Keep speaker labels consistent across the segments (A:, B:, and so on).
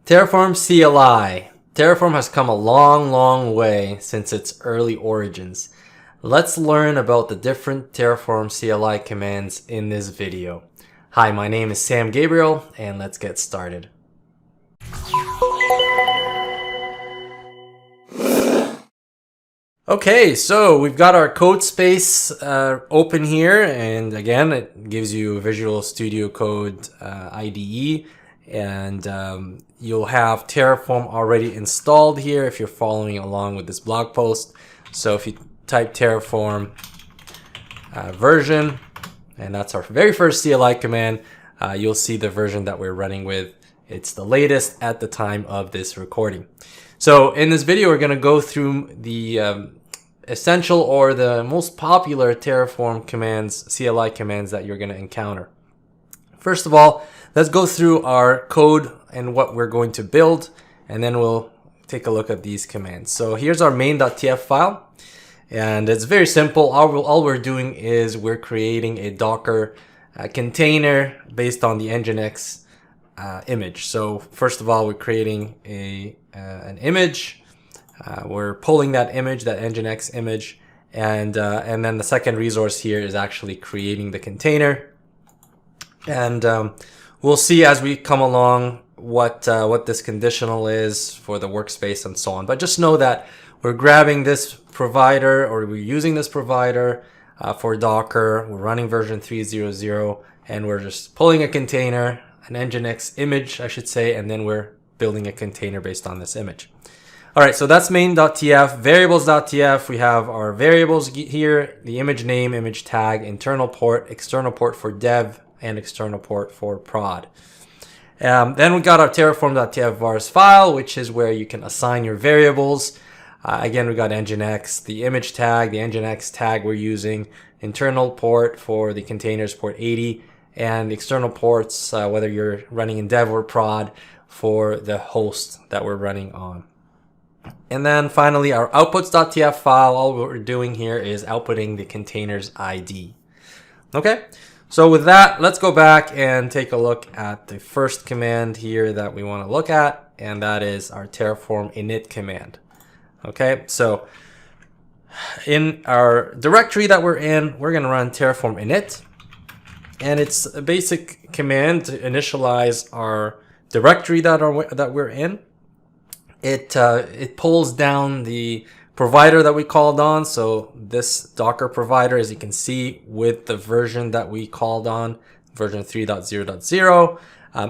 A: Terraform CLI. Terraform has come a long way since its early origins. Let's learn about the different Terraform CLI commands in this video. Hi, my name is Sam Gabriel, and let's get started. Okay, so we've got our code space open here, and again, it gives you Visual Studio Code IDE, and you'll have Terraform already installed here if you're following along with this blog post. So if you type Terraform version, and that's our very first CLI command, you'll see the version that we're running with. It's the latest at the time of this recording. So in this video, we're going to go through the essential or the most popular Terraform commands, CLI commands that you're going to encounter. First of all, let's go through our code and what we're going to build, and then we'll take a look at these commands. So here's our main.tf file, and it's very simple. All we're doing is we're creating a Docker container based on the Nginx image. So first of all, we're creating an image. We're pulling that image, that Nginx image, and then the second resource here is actually creating the container. And we'll see as we come along what this conditional is for the workspace and so on. But just know that we're grabbing this provider, or we're using this provider for Docker. We're running version 3.0.0, and we're just pulling a container, an Nginx image, I should say, and then we're building a container based on this image. All right, so that's main.tf. Variables.tf, we have our variables here, the image name, image tag, internal port, external port for dev, and external port for prod. Then we got our terraform.tf vars file, which is where you can assign your variables. Again, we got Nginx, the image tag, the Nginx tag we're using, internal port for the containers, port 80, and external ports, whether you're running in dev or prod, for the host that we're running on. And then finally, our outputs.tf file, all we're doing here is outputting the container's ID. Okay, so with that, let's go back and take a look at the first command here that we want to look at, and that is our terraform init command. Okay, so in our directory that we're in, we're going to run terraform init, and it's a basic command to initialize our directory that we're in. It pulls down the provider that we called on. So this Docker provider, as you can see, with the version that we called on, version 3.0.0.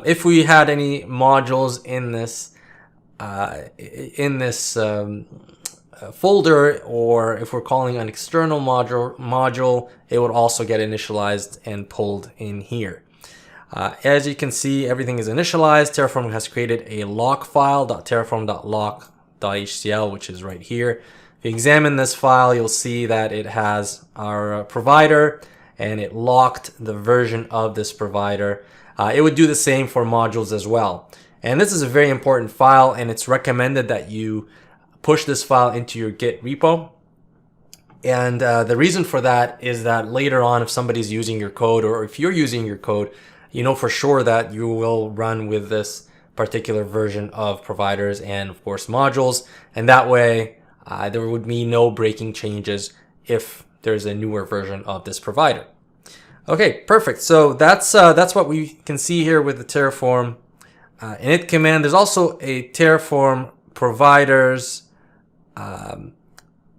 A: If we had any modules in this folder, or if we're calling an external module, it would also get initialized and pulled in here. As you can see, everything is initialized. Terraform has created a lock file, .terraform.lock.htcl, which is right here. If you examine this file, you'll see that it has our provider, and it locked the version of this provider. It would do the same for modules as well. And this is a very important file, and it's recommended that you push this file into your Git repo. And the reason for that is that later on, if somebody's using your code, or if you're using your code, you know for sure that you will run with this particular version of providers and, of course, modules. And that way, there would be no breaking changes if there's a newer version of this provider. Okay, perfect. So that's what we can see here with the terraform init command. There's also a terraform providers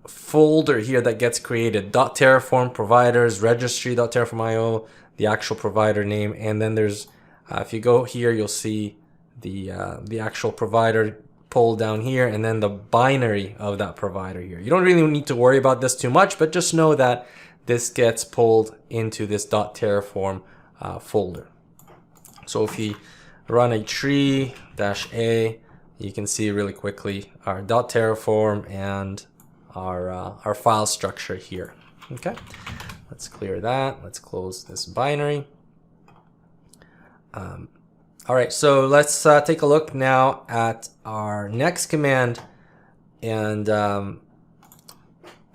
A: folder here that gets created. .terraform providers registry.terraform.io, the actual provider name, and then there's if you go here, you'll see the actual provider pulled down here, and then the binary of that provider here. You don't really need to worry about this too much, but just know that this gets pulled into this .terraform folder. So if you run a tree-a, you can see really quickly our .terraform and our file structure here. Okay, let's clear that. Let's close this binary. All right, so let's take a look now at our next command. And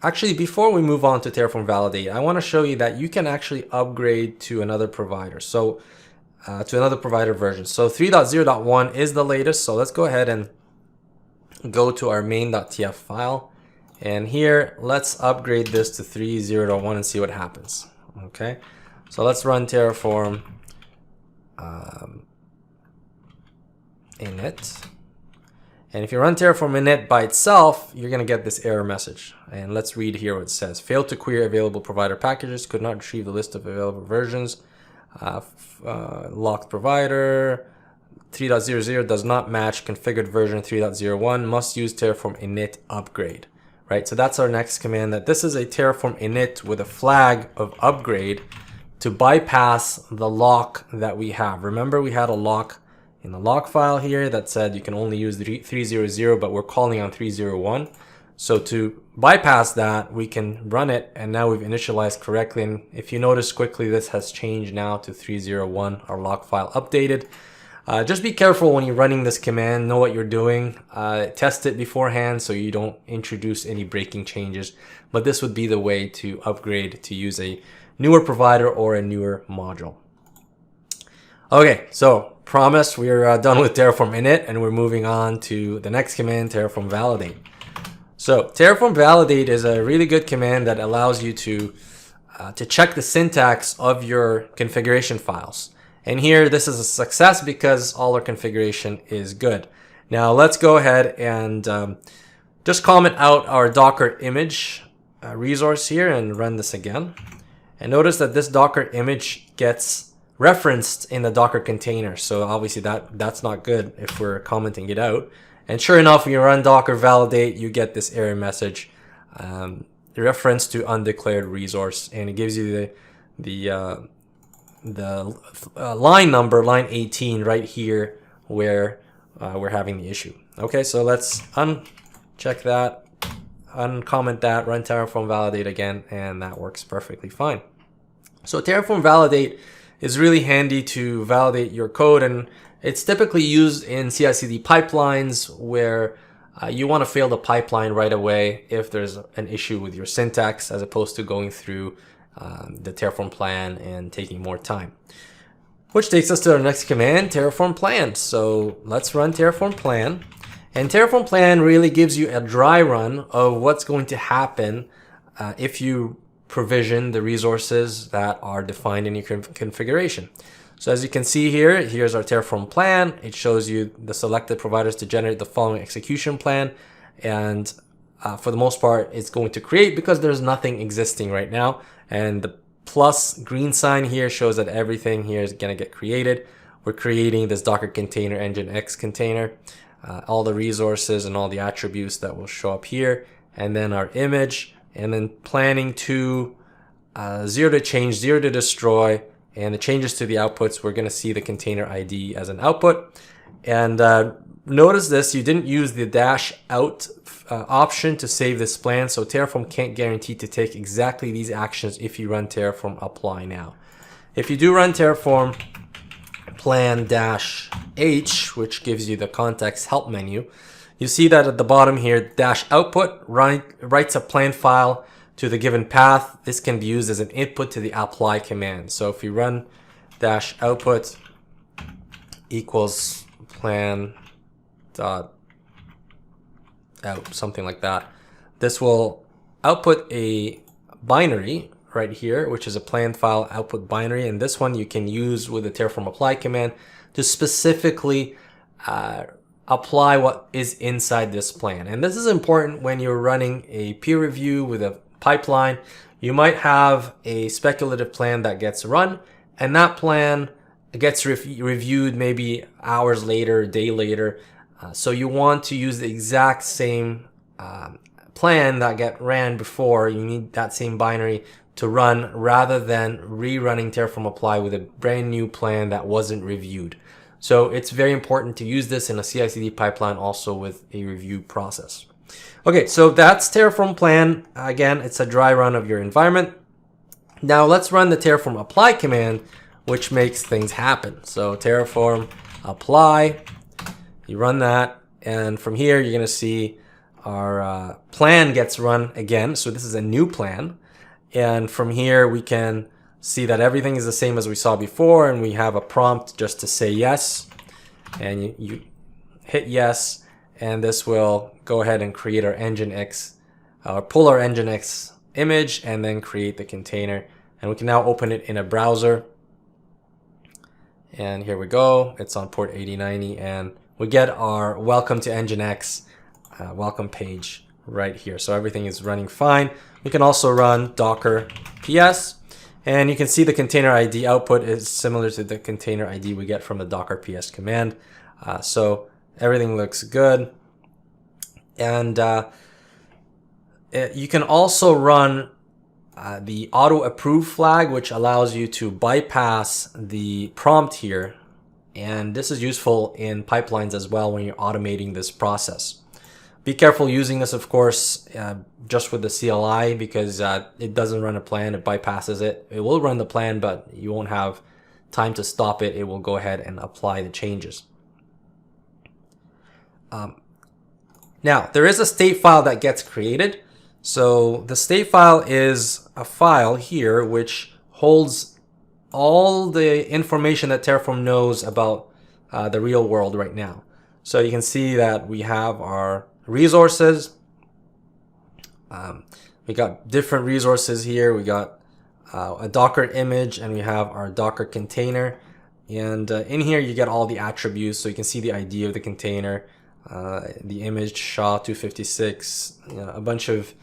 A: actually, before we move on to Terraform Validate, I want to show you that you can actually upgrade to another provider. So to another provider version. So 3.0.1 is the latest. So let's go ahead and go to our main.tf file. And here, let's upgrade this to 3.0.1 and see what happens. Okay, so let's run Terraform init. And if you run Terraform init by itself, you're going to get this error message. And let's read here what it says. Failed to query available provider packages, could not retrieve the list of available versions. Locked provider. 3.0.0 does not match configured version 3.0.1. Must use Terraform init upgrade. Right, so that's our next command. That this is a Terraform init with a flag of upgrade to bypass the lock that we have. Remember, we had a lock in the log file here that said you can only use 3.0.0, but we're calling on 3.0.1. So to bypass that, we can run it, and now we've initialized correctly. And if you notice quickly, this has changed now to 3.0.1, our log file updated. Just be careful when you're running this command, know what you're doing, test it beforehand so you don't introduce any breaking changes. But this would be the way to upgrade to use a newer provider or a newer module. Okay, so promise we're done with Terraform init and we're moving on to the next command, Terraform validate. So Terraform validate is a really good command that allows you to check the syntax of your configuration files. And here, this is a success because all our configuration is good. Now let's go ahead and just comment out our Docker image resource here and run this again. And notice that this Docker image gets referenced in the Docker container. So obviously that's not good if we're commenting it out. And sure enough, when you run Docker validate, you get this error message, reference to undeclared resource, and it gives you the line number, line 18, right here where we're having the issue. Okay, so let's uncheck that, uncomment that, run Terraform validate again, and that works perfectly fine. So Terraform validate is really handy to validate your code, and it's typically used in CI/CD pipelines where you want to fail the pipeline right away if there's an issue with your syntax, as opposed to going through the Terraform plan and taking more time. Which takes us to our next command, Terraform plan. So let's run Terraform plan. And Terraform plan really gives you a dry run of what's going to happen if you provision the resources that are defined in your configuration. So as you can see here, here's our Terraform plan. It shows you the selected providers to generate the following execution plan. And for the most part, it's going to create because there's nothing existing right now. And the plus green sign here shows that everything here is going to get created. We're creating this Docker container, Nginx container, all the resources and all the attributes that will show up here, and then our image, and then planning to 0 to change, 0 to destroy, and the changes to the outputs. We're going to see the container ID as an output. And notice this, you didn't use the -out option to save this plan, so Terraform can't guarantee to take exactly these actions if you run Terraform apply now. If you do run Terraform plan -h, which gives you the context help menu, you see that at the bottom here, -output writes a plan file to the given path. This can be used as an input to the apply command. So if you run -output equals plan dot out, something like that, this will output a binary right here, which is a plan file output binary, and this one you can use with the Terraform apply command to specifically apply what is inside this plan. And this is important when you're running a peer review with a pipeline. You might have a speculative plan that gets run, and that plan gets reviewed maybe hours later, a day later. So you want to use the exact same plan that got ran before. You need that same binary to run rather than rerunning Terraform apply with a brand new plan that wasn't reviewed. So it's very important to use this in a CI/CD pipeline also with a review process. Okay, so that's Terraform plan. Again, it's a dry run of your environment. Now let's run the Terraform apply command, which makes things happen. So Terraform apply, you run that, and from here you're going to see our plan gets run again. So this is a new plan, and from here we can see that everything is the same as we saw before, and we have a prompt just to say yes, and you hit yes, and this will go ahead and create our Nginx, or pull our Nginx image and then create the container. And we can now open it in a browser. And here we go. It's on port 8090, and we get our welcome to Nginx welcome page right here. So everything is running fine. We can also run docker ps, and you can see the container ID output is similar to the container ID we get from the docker ps command. So everything looks good. And you can also run the auto approve flag, which allows you to bypass the prompt here. And this is useful in pipelines as well when you're automating this process. Be careful using this, of course, just with the CLI, because it doesn't run a plan, it bypasses it. It will run the plan, but you won't have time to stop it. It will go ahead and apply the changes. Now, there is a state file that gets created. So the state file is a file here which holds all the information that Terraform knows about the real world right now. So you can see that we have our resources. We got different resources here. We got a Docker image, and we have our Docker container. And in here you get all the attributes. So you can see the ID of the container, the image SHA-256, a bunch of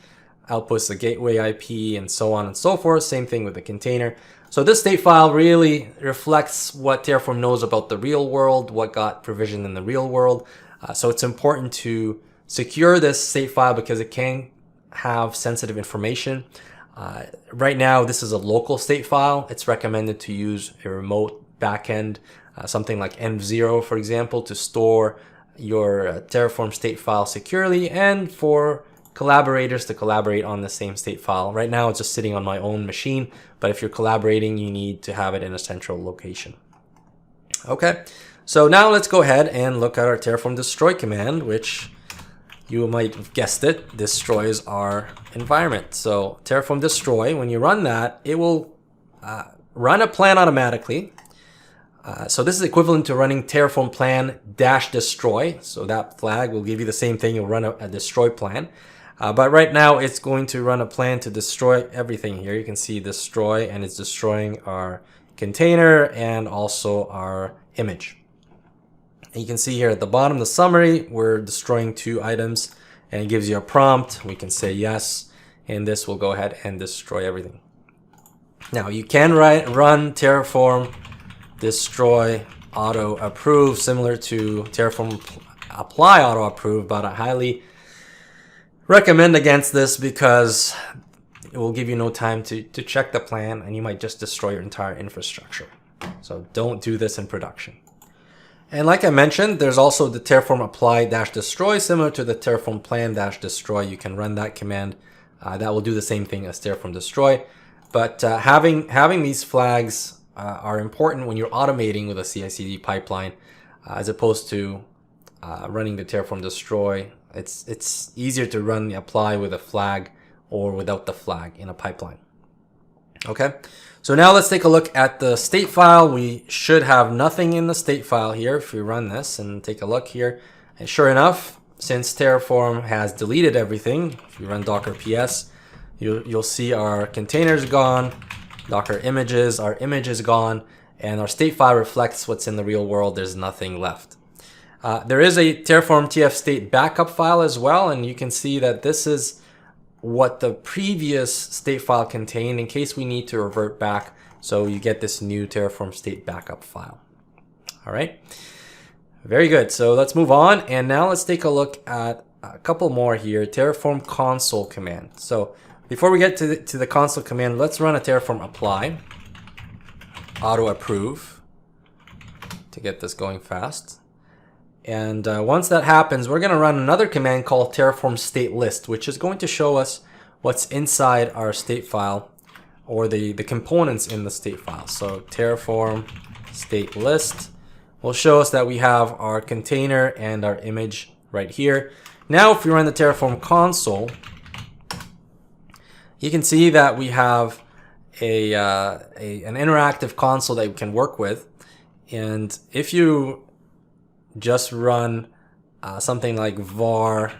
A: outputs, the gateway IP, and so on and so forth. Same thing with the container. So this state file really reflects what Terraform knows about the real world, what got provisioned in the real world. So it's important to secure this state file because it can have sensitive information. Right now, this is a local state file. It's recommended to use a remote backend, something like env0, for example, to store your Terraform state file securely, and for collaborators to collaborate on the same state file. Right now, it's just sitting on my own machine, but if you're collaborating, you need to have it in a central location. Okay, so now let's go ahead and look at our Terraform destroy command, which you might have guessed it, destroys our environment. So Terraform destroy, when you run that, it will run a plan automatically. So this is equivalent to running Terraform plan -destroy. So that flag will give you the same thing. You'll run a destroy plan. But right now it's going to run a plan to destroy everything here. You can see destroy, and it's destroying our container and also our image. And you can see here at the bottom, the summary, we're destroying 2 items, and it gives you a prompt. We can say yes, and this will go ahead and destroy everything. Now you can run Terraform destroy auto approve, similar to Terraform apply auto approve, but I highly recommend against this because it will give you no time to check the plan, and you might just destroy your entire infrastructure. So don't do this in production. And like I mentioned, there's also the Terraform apply -destroy, similar to the Terraform plan -destroy. You can run that command. That will do the same thing as Terraform destroy. But having these flags are important when you're automating with a CI/CD pipeline, as opposed to running the Terraform destroy. It's easier to run the apply with a flag or without the flag in a pipeline. Okay, so now let's take a look at the state file. We should have nothing in the state file here if we run this and take a look here. And sure enough, since Terraform has deleted everything, if you run docker ps, you'll see our containers gone, Docker images, our image is gone, and our state file reflects what's in the real world. There's nothing left. There is a Terraform TF state backup file as well, and you can see that this is what the previous state file contained in case we need to revert back. So you get this new Terraform state backup file. All right, very good. So let's move on, and now let's take a look at a couple more here. Terraform console command. So before we get to the console command, let's run a Terraform apply auto approve to get this going fast. And once that happens, we're going to run another command called Terraform state list, which is going to show us what's inside our state file, or the components in the state file. So Terraform state list will show us that we have our container and our image right here. Now, if we run the Terraform console, you can see that we have an interactive console that you can work with. And if you just run something like var.image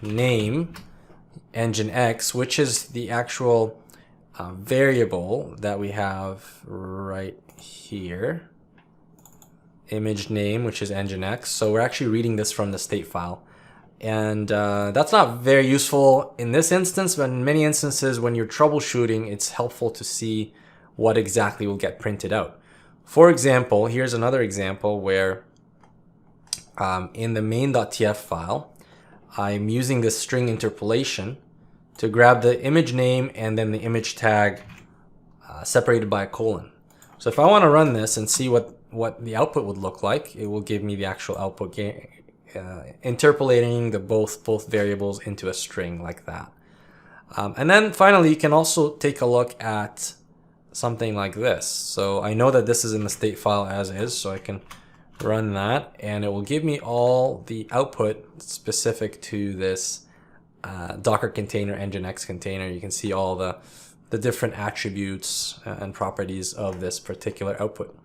A: name nginx, which is the actual variable that we have right here, image name, which is nginx. So we're actually reading this from the state file. And that's not very useful in this instance, but in many instances when you're troubleshooting, it's helpful to see what exactly will get printed out. For example, here's another example where in the main.tf file, I'm using this string interpolation to grab the image name and then the image tag separated by a colon. So if I want to run this and see what the output would look like, it will give me the actual output interpolating the both variables into a string like that. And then finally, you can also take a look at something like this. So I know that this is in the state file as is, so I can run that and it will give me all the output specific to this Docker container, nginx container. You can see all the different attributes and properties of this particular output.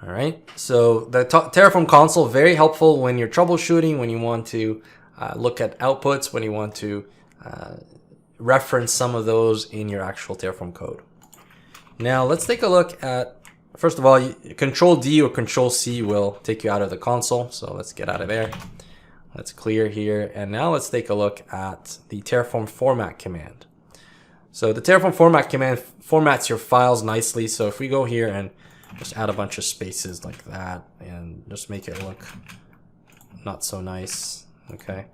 A: All right, so the Terraform console, very helpful when you're troubleshooting, when you want to look at outputs, when you want to reference some of those in your actual Terraform code. Now let's take a look at, first of all, Control D or Control C will take you out of the console. So let's get out of there. Let's clear here. And now let's take a look at the Terraform format command. So the Terraform format command formats your files nicely. So if we go here and just add a bunch of spaces like that and just make it look not so nice, okay?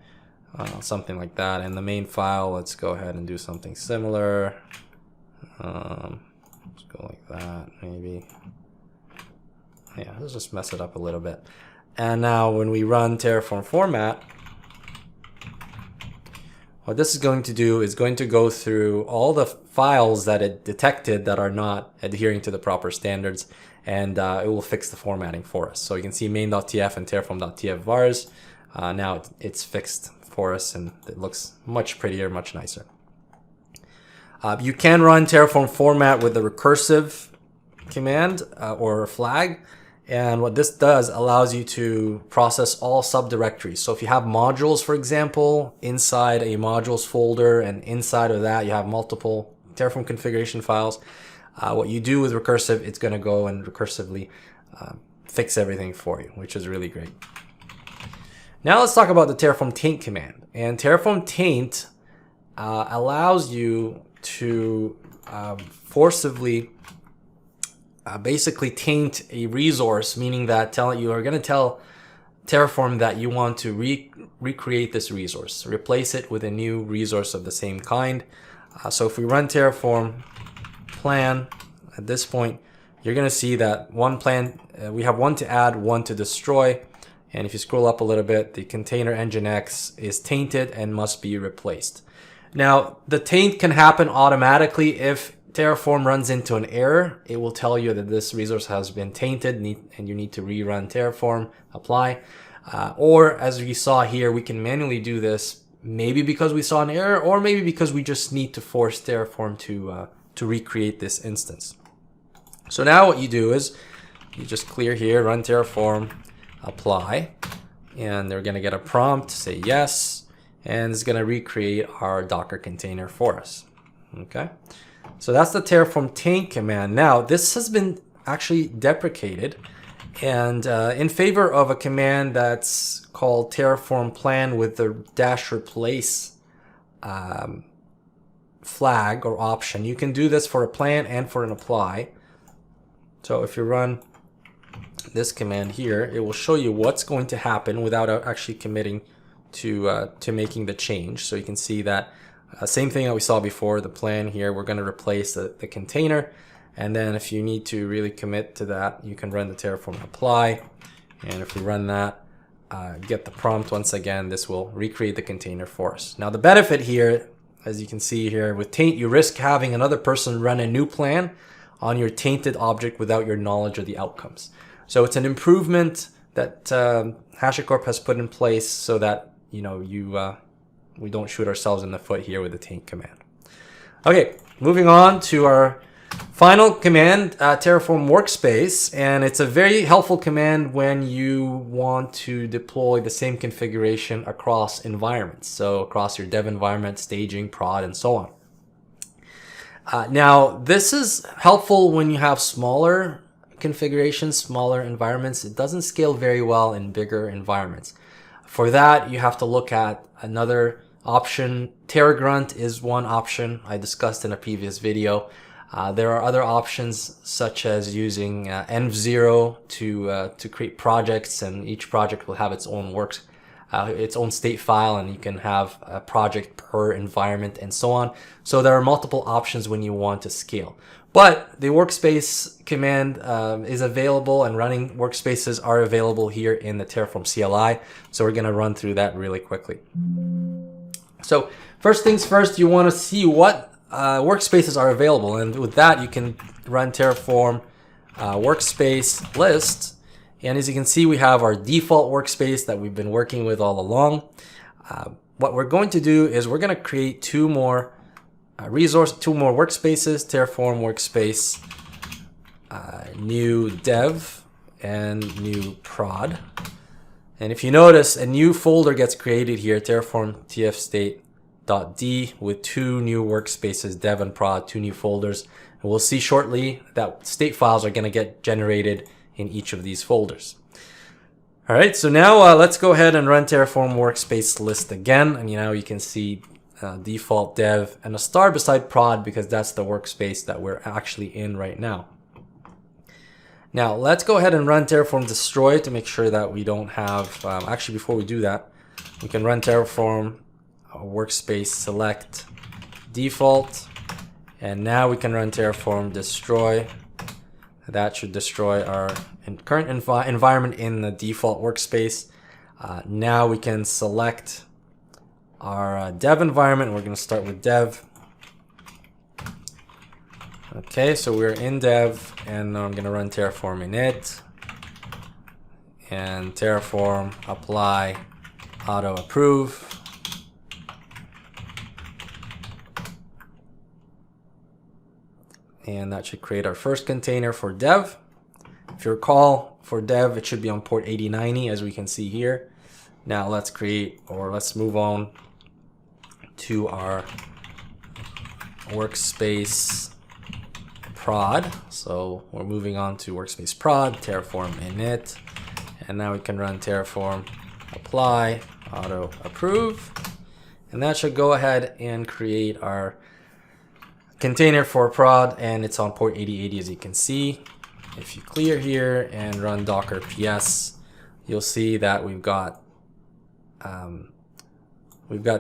A: Something like that. In the main file, let's go ahead and do something similar. Let's go like that, maybe. Yeah, let's just mess it up a little bit. And now when we run Terraform format, what this is going to do is going to go through all the files that it detected that are not adhering to the proper standards, and it will fix the formatting for us. So you can see main.tf and terraform.tf vars. Now it's fixed for us and it looks much prettier, much nicer. You can run Terraform format with the recursive command or flag. And what this does allows you to process all subdirectories. So if you have modules, for example, inside a modules folder, and inside of that you have multiple Terraform configuration files, what you do with recursive, it's going to go and recursively fix everything for you, which is really great. Now let's talk about the Terraform taint command. And Terraform taint allows you to forcibly basically taint a resource, meaning that you are going to tell Terraform that you want to recreate this resource, replace it with a new resource of the same kind. So if we run Terraform plan at this point, you're going to see that one plan, we have one to add, one to destroy. And if you scroll up a little bit, the container nginx is tainted and must be replaced. Now, the taint can happen automatically. If Terraform runs into an error, it will tell you that this resource has been tainted and you need to rerun Terraform, apply. Or as we saw here, we can manually do this, maybe because we saw an error, or maybe because we just need to force Terraform to recreate this instance. So now what you do is you just clear here, run Terraform, apply, and they're going to get a prompt, say yes, and it's going to recreate our Docker container for us. Okay. So that's the Terraform taint command. Now, this has been actually deprecated, and in favor of a command that's called Terraform plan with the -replace flag or option. You can do this for a plan and for an apply. So if you run this command here, it will show you what's going to happen without actually committing to making the change. So you can see that same thing that we saw before, the plan here, we're going to replace the container. And then if you need to really commit to that, you can run the Terraform apply. And if we run that, get the prompt once again, this will recreate the container for us. Now the benefit here, as you can see here, with taint, you risk having another person run a new plan on your tainted object without your knowledge of the outcomes. So it's an improvement that HashiCorp has put in place so that we don't shoot ourselves in the foot here with the taint command. Okay, moving on to our final command, Terraform workspace, and it's a very helpful command when you want to deploy the same configuration across environments. So across your dev environment, staging, prod, and so on. Now, this is helpful when you have smaller configurations, smaller environments. It doesn't scale very well in bigger environments. For that, you have to look at another option. TerraGrunt is one option I discussed in a previous video. There are other options such as using env0 to create projects, and each project will have its own its own state file, and you can have a project per environment and so on. So there are multiple options when you want to scale. But the workspace command is available, and running workspaces are available here in the Terraform CLI. So we're going to run through that really quickly. So first things first, you want to see what workspaces are available, and with that you can run Terraform workspace list, and as you can see we have our default workspace that we've been working with all along. What we're going to do is we're going to create two more workspaces, Terraform workspace new dev and new prod. And if you notice, a new folder gets created here, Terraform tf state.d, with two new workspaces, dev and prod, two new folders. And we'll see shortly that state files are going to get generated in each of these folders. All right, so now let's go ahead and run Terraform workspace list again. And you can see default dev and a star beside prod because that's the workspace that we're actually in right now. Now let's go ahead and run Terraform destroy to make sure that we don't have, actually before we do that, we can run Terraform workspace select default, and now we can run Terraform destroy. That should destroy our current environment in the default workspace. Now we can select our dev environment. We're going to start with dev. Okay, so we're in dev, and I'm going to run Terraform init and Terraform apply auto approve. And that should create our first container for dev. If you recall, for dev, it should be on port 8090, as we can see here. Now let's move on to our workspace prod. So we're moving on to workspace prod, Terraform init, and now we can run Terraform apply auto approve, and that should go ahead and create our container for prod, and it's on port 8080, as you can see. If you clear here and run docker ps, you'll see that we've got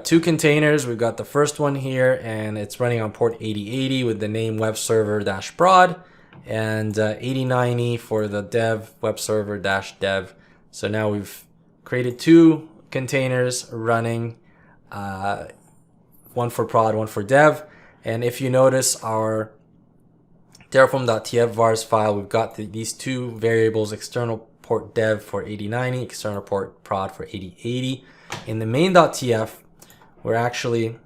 A: two containers. We've got the first one here, and it's running on port 8080 with the name web server-prod, and 8090 for the dev web server-dev. So now we've created two containers running, one for prod, one for dev. And if you notice our terraform.tf vars file, we've got these two variables, external port dev for 8090, external port prod for 8080. In the main.tf, we're actually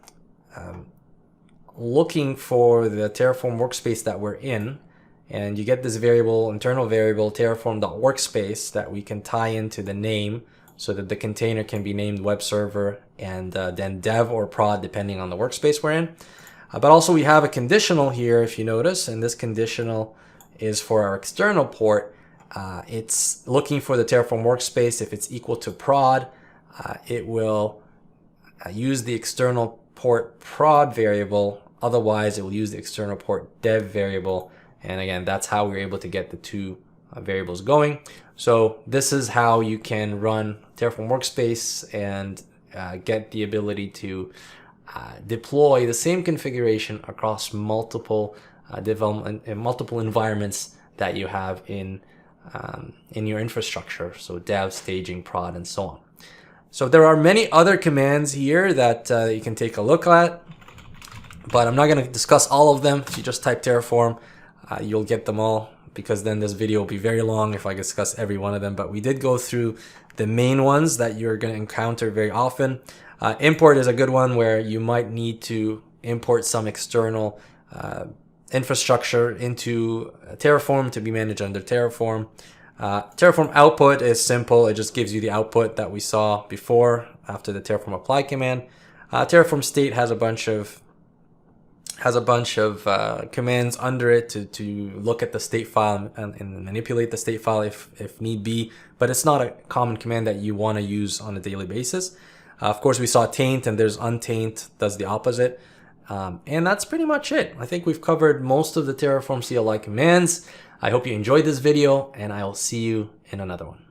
A: looking for the Terraform workspace that we're in, and you get this variable, internal variable, terraform.workspace, that we can tie into the name so that the container can be named web server and then dev or prod, depending on the workspace we're in. But also we have a conditional here, if you notice, and this conditional is for our external port. It's looking for the Terraform workspace. If it's equal to prod, it will use the external port prod variable. Otherwise, it will use the external port dev variable. And again, that's how we're able to get the two variables going. So this is how you can run Terraform workspace and get the ability to deploy the same configuration across multiple development and multiple environments that you have in your infrastructure. So dev, staging, prod, and so on. So there are many other commands here that you can take a look at, but I'm not going to discuss all of them. If you just type Terraform, you'll get them all, because then this video will be very long if I discuss every one of them. But we did go through the main ones that you're going to encounter very often. Import is a good one where you might need to import some external infrastructure into Terraform to be managed under Terraform. Terraform output is simple. It just gives you the output that we saw before after the Terraform apply command. Terraform state has a bunch of commands under it to look at the state file and manipulate the state file if need be, but it's not a common command that you want to use on a daily basis. Of course, we saw taint, and there's untaint, does the opposite. And that's pretty much it. I think we've covered most of the Terraform CLI commands. I hope you enjoyed this video, and I will see you in another one.